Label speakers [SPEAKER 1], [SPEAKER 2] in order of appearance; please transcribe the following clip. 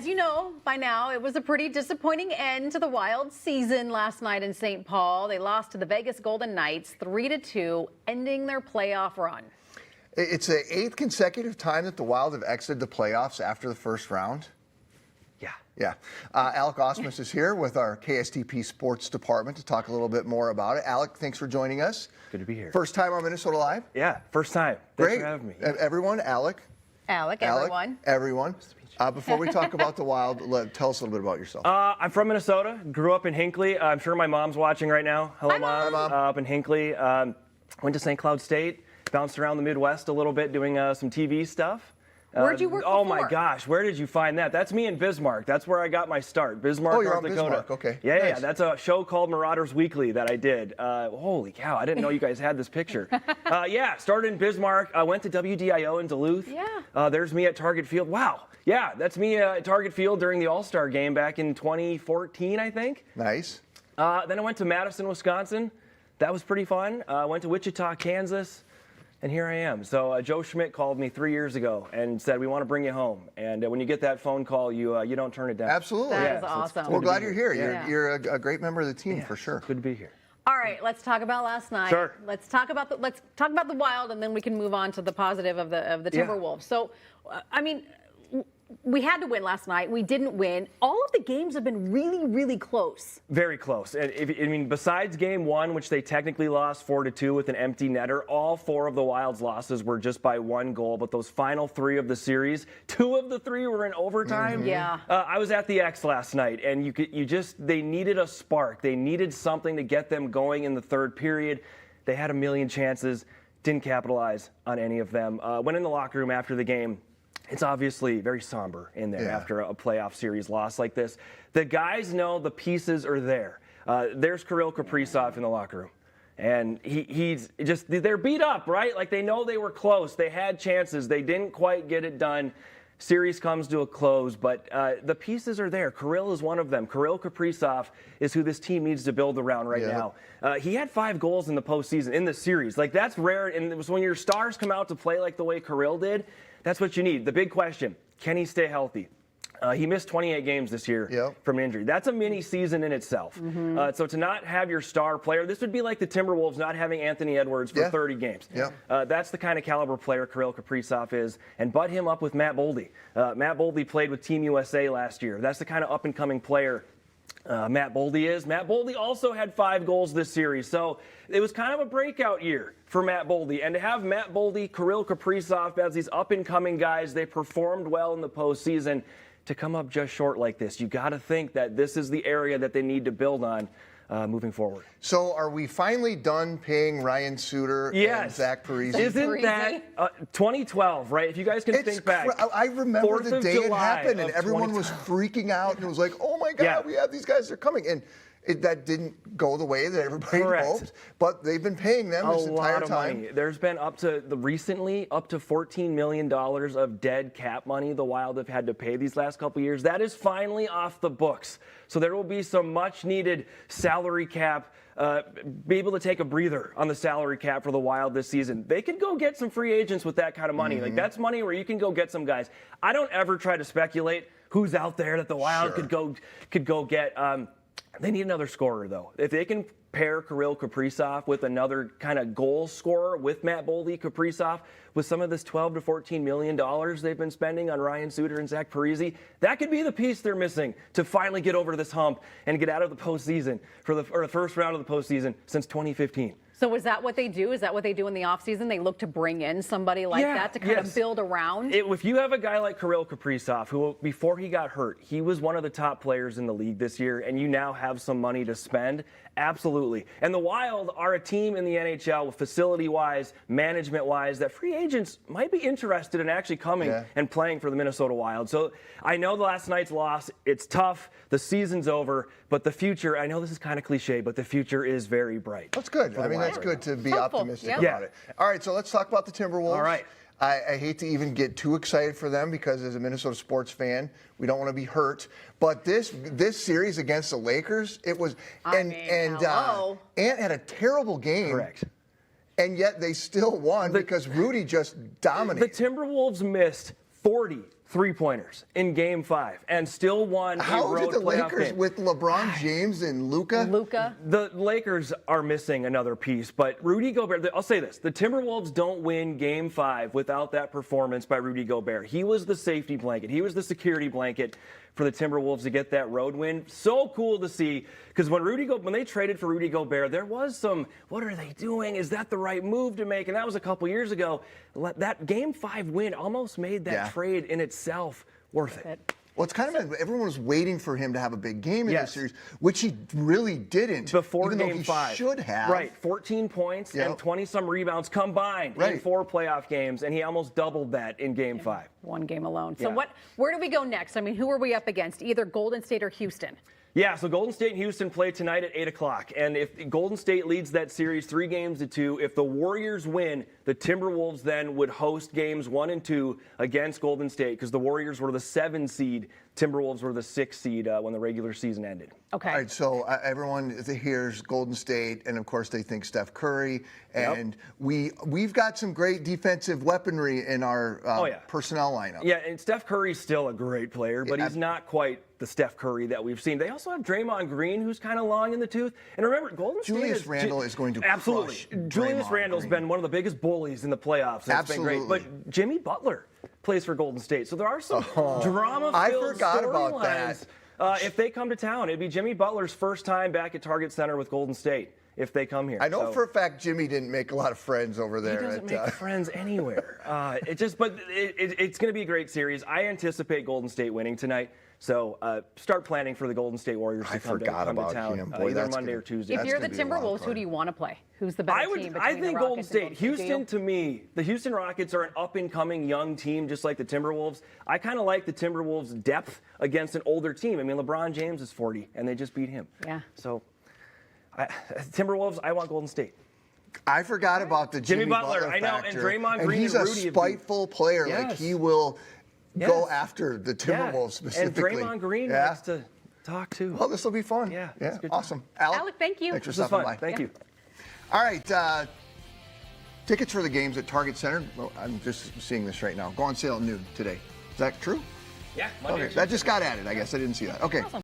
[SPEAKER 1] as you know by now, it was a pretty disappointing end to the Wild season last night in St. Paul. They lost to the Vegas Golden Knights 3-2, ending their playoff run.
[SPEAKER 2] It's the 8th consecutive time that the Wild have exited the playoffs after the first round. Yeah. Alec Ausmus is here with our KSTP Sports Department to talk a little bit more about it. Alec, thanks for joining us.
[SPEAKER 3] Good to be here.
[SPEAKER 2] First time on Minnesota Live?
[SPEAKER 3] Yeah, first time.
[SPEAKER 2] Great.
[SPEAKER 3] Thanks for having me.
[SPEAKER 2] Everyone, Alec,
[SPEAKER 1] Everyone.
[SPEAKER 2] Before we talk about the Wild, tell us a little bit about yourself.
[SPEAKER 3] I'm from Minnesota. Grew up in Hinckley. I'm sure my mom's watching right now. Hello,
[SPEAKER 1] Hi, Mom.
[SPEAKER 2] Hi, Mom.
[SPEAKER 3] Up in Hinckley. Went to St. Cloud State. Bounced around the Midwest a little bit doing some TV stuff.
[SPEAKER 1] Where'd you work
[SPEAKER 3] Oh,
[SPEAKER 1] before?
[SPEAKER 3] my gosh. Where did you find that? That's me in Bismarck. That's where I got my start. Bismarck,
[SPEAKER 2] Oh, you're
[SPEAKER 3] North
[SPEAKER 2] on
[SPEAKER 3] Dakota.
[SPEAKER 2] Bismarck. Okay.
[SPEAKER 3] Yeah,
[SPEAKER 2] Nice.
[SPEAKER 3] yeah. That's a show called Marauders Weekly that I did. Holy cow. I didn't know you guys had this picture. Yeah, started in Bismarck. I went to WDIO in Duluth.
[SPEAKER 1] Yeah.
[SPEAKER 3] There's me at Target Field. Wow. Yeah, that's me at Target Field during the All-Star game back in 2014, I think.
[SPEAKER 2] Nice.
[SPEAKER 3] Then I went to Madison, Wisconsin. That was pretty fun. Went to Wichita, Kansas. And here I am. So Joe Schmidt called me 3 years ago and said, we want to bring you home. And when you get that phone call, you don't turn it down.
[SPEAKER 2] Absolutely.
[SPEAKER 1] That is
[SPEAKER 3] so it's
[SPEAKER 1] awesome.
[SPEAKER 2] We're glad you're here.
[SPEAKER 1] Yeah.
[SPEAKER 2] You're a great member of the team for sure.
[SPEAKER 3] Good to be here.
[SPEAKER 1] All right, let's talk about last night.
[SPEAKER 3] Sure.
[SPEAKER 1] Let's talk about the Wild, and then we can move on to the positive of the
[SPEAKER 3] Yeah.
[SPEAKER 1] Timberwolves. So, we had to win last night. We didn't win. All of the games have been really, really close.
[SPEAKER 3] Very close. And besides game one, which they technically lost 4-2 with an empty netter, all four of the Wild's losses were just by one goal. But those final three of the series, 2 of the 3 were in overtime.
[SPEAKER 1] Mm-hmm. Yeah.
[SPEAKER 3] I was at the X last night, and they needed a spark. They needed something to get them going in the third period. They had a million chances, didn't capitalize on any of them. Went in the locker room after the game. It's obviously very somber in there after a playoff series loss like this. The guys know the pieces are there. There's Kirill Kaprizov in the locker room. And they're beat up, right? Like they know they were close. They had chances. They didn't quite get it done. Series comes to a close, but the pieces are there. Kirill is one of them. Kirill Kaprizov is who this team needs to build around right now. He had 5 goals in the postseason, in the series. Like, that's rare, and it was when your stars come out to play like the way Kirill did, that's what you need. The big question, can he stay healthy? He missed 28 games this year from an injury. That's a mini season in itself. So to not have your star player, this would be like the Timberwolves not having Anthony Edwards for 30 games. That's the kind of caliber player Kirill Kaprizov is. And butt him up with Matt Boldy. Matt Boldy played with Team USA last year. That's the kind of up-and-coming player Matt Boldy is. Matt Boldy also had 5 goals this series. So it was kind of a breakout year for Matt Boldy. And to have Matt Boldy, Kirill Kaprizov as these up-and-coming guys, they performed well in the postseason. To come up just short like this, you got to think that this is the area that they need to build on moving forward.
[SPEAKER 2] So are we finally done paying Ryan Suter and Zach Parise?
[SPEAKER 3] Isn't that 2012, right? If you guys can think back.
[SPEAKER 2] I remember the day it happened, and everyone
[SPEAKER 3] 2012.
[SPEAKER 2] was freaking out, and it was like, oh my God, we have these guys, they're coming. And that didn't go the way that everybody hoped, but they've been paying them this entire time.
[SPEAKER 3] Money. There's been recently up to $14 million of dead cap money the Wild have had to pay these last couple years. That is finally off the books. So there will be some much needed salary cap, be able to take a breather on the salary cap for the Wild this season. They could go get some free agents with that kind of money. Like, that's money where you can go get some guys. I don't ever try to speculate who's out there that the Wild could go get. They need another scorer, though. If they can pair Kirill Kaprizov with another kind of goal scorer with Matt Boldy, Kaprizov, with some of this $12 to $14 million they've been spending on Ryan Suter and Zach Parise, that could be the piece they're missing to finally get over this hump and get out of the postseason or the first round of the postseason since 2015.
[SPEAKER 1] So is that what they do? Is that what they do in the offseason? They look to bring in somebody like that to kind of build around?
[SPEAKER 3] If you have a guy like Kirill Kaprizov, who before he got hurt, he was one of the top players in the league this year, and you now have some money to spend, absolutely. And the Wild are a team in the NHL, facility-wise, management-wise, that free agents might be interested in actually coming and playing for the Minnesota Wild. So I know the last night's loss, it's tough, the season's over, but the future, I know this is kind of cliche, but the future is very bright.
[SPEAKER 2] That's good. I mean, that's good to be optimistic about it. All right, so let's talk about the Timberwolves.
[SPEAKER 3] All right.
[SPEAKER 2] I hate to even get too excited for them because as a Minnesota sports fan, we don't want to be hurt. But this series against the Lakers, it was Ant had a terrible game.
[SPEAKER 3] Correct.
[SPEAKER 2] And yet they still won because Rudy just dominated.
[SPEAKER 3] The Timberwolves missed 40 3-pointers in Game 5 and still won
[SPEAKER 2] How
[SPEAKER 3] a road
[SPEAKER 2] did the
[SPEAKER 3] playoff
[SPEAKER 2] Lakers
[SPEAKER 3] game.
[SPEAKER 2] with LeBron James and Luka?
[SPEAKER 3] The Lakers are missing another piece, but Rudy Gobert, I'll say this, the Timberwolves don't win Game 5 without that performance by Rudy Gobert. He was the safety blanket. He was the security blanket for the Timberwolves to get that road win. So cool to see, because when they traded for Rudy Gobert, there was some, what are they doing? Is that the right move to make? And that was a couple years ago. That Game 5 win almost made that trade in itself worth it.
[SPEAKER 2] Well, it's kind of everyone was waiting for him to have a big game in this
[SPEAKER 3] Yes.
[SPEAKER 2] series, which he really didn't.
[SPEAKER 3] Before
[SPEAKER 2] even
[SPEAKER 3] Game
[SPEAKER 2] though he
[SPEAKER 3] 5.
[SPEAKER 2] should have.
[SPEAKER 3] Right, 14 points and 20-some rebounds combined in 4 playoff games, and he almost doubled that in Game 5.
[SPEAKER 1] One game alone. So
[SPEAKER 3] Yeah.
[SPEAKER 1] where do we go next? I mean, who are we up against? Either Golden State or Houston?
[SPEAKER 3] Yeah, so Golden State and Houston play tonight at 8 o'clock. And if Golden State leads that series 3-2, if the Warriors win, the Timberwolves then would host games 1 and 2 against Golden State, because the Warriors were the 7 seed, Timberwolves were the 6 seed when the regular season ended.
[SPEAKER 1] Okay.
[SPEAKER 2] All right, so everyone hears Golden State, and of course they think Steph Curry, and we've got some great defensive weaponry in our personnel lineup.
[SPEAKER 3] Yeah, and Steph Curry's still a great player, but he's not quite the Steph Curry that we've seen. They also have Draymond Green, who's kind of long in the tooth. And remember, Golden State
[SPEAKER 2] Julius Randle is going to
[SPEAKER 3] absolutely.
[SPEAKER 2] crush
[SPEAKER 3] Julius
[SPEAKER 2] Draymond
[SPEAKER 3] Randle's
[SPEAKER 2] Green.
[SPEAKER 3] been one of the biggest bullies in the playoffs. It's been great. But Jimmy Butler plays for Golden State, so there are some drama-filled
[SPEAKER 2] I forgot about
[SPEAKER 3] storylines. If they come to town, it'd be Jimmy Butler's first time back at Target Center with Golden State if they come here.
[SPEAKER 2] I know for a fact Jimmy didn't make a lot of friends over there.
[SPEAKER 3] He doesn't make friends anywhere. It's going to be a great series. I anticipate Golden State winning tonight. So start planning for the Golden State Warriors to come to town either Monday or Tuesday.
[SPEAKER 1] If you're the Timberwolves, who do you want to play? Who's the better team?
[SPEAKER 3] I think Golden State. Houston, to me, the Houston Rockets are an up-and-coming young team, just like the Timberwolves. I kind of like the Timberwolves' depth against an older team. I mean, LeBron James is 40, and they just beat him.
[SPEAKER 1] Yeah.
[SPEAKER 3] So, Timberwolves, I want Golden State.
[SPEAKER 2] I forgot about the Jimmy Butler
[SPEAKER 3] I know, and Draymond Green
[SPEAKER 2] he's
[SPEAKER 3] and Rudy.
[SPEAKER 2] a spiteful player.
[SPEAKER 3] Yes.
[SPEAKER 2] Like, he will go after the Timberwolves specifically.
[SPEAKER 3] And Draymond Green likes to talk too.
[SPEAKER 2] Well, this will be fun.
[SPEAKER 3] Yeah,
[SPEAKER 2] Awesome. Alec,
[SPEAKER 1] thank you.
[SPEAKER 2] Thanks for
[SPEAKER 3] This was
[SPEAKER 2] stopping
[SPEAKER 3] fun.
[SPEAKER 2] by.
[SPEAKER 3] Thank you.
[SPEAKER 2] All right. Tickets for the games at Target Center. Well, I'm just seeing this right now. Go on sale at noon today. Is that true?
[SPEAKER 3] Yeah, Monday.
[SPEAKER 2] Okay, that just got added. I guess I didn't see that. Okay.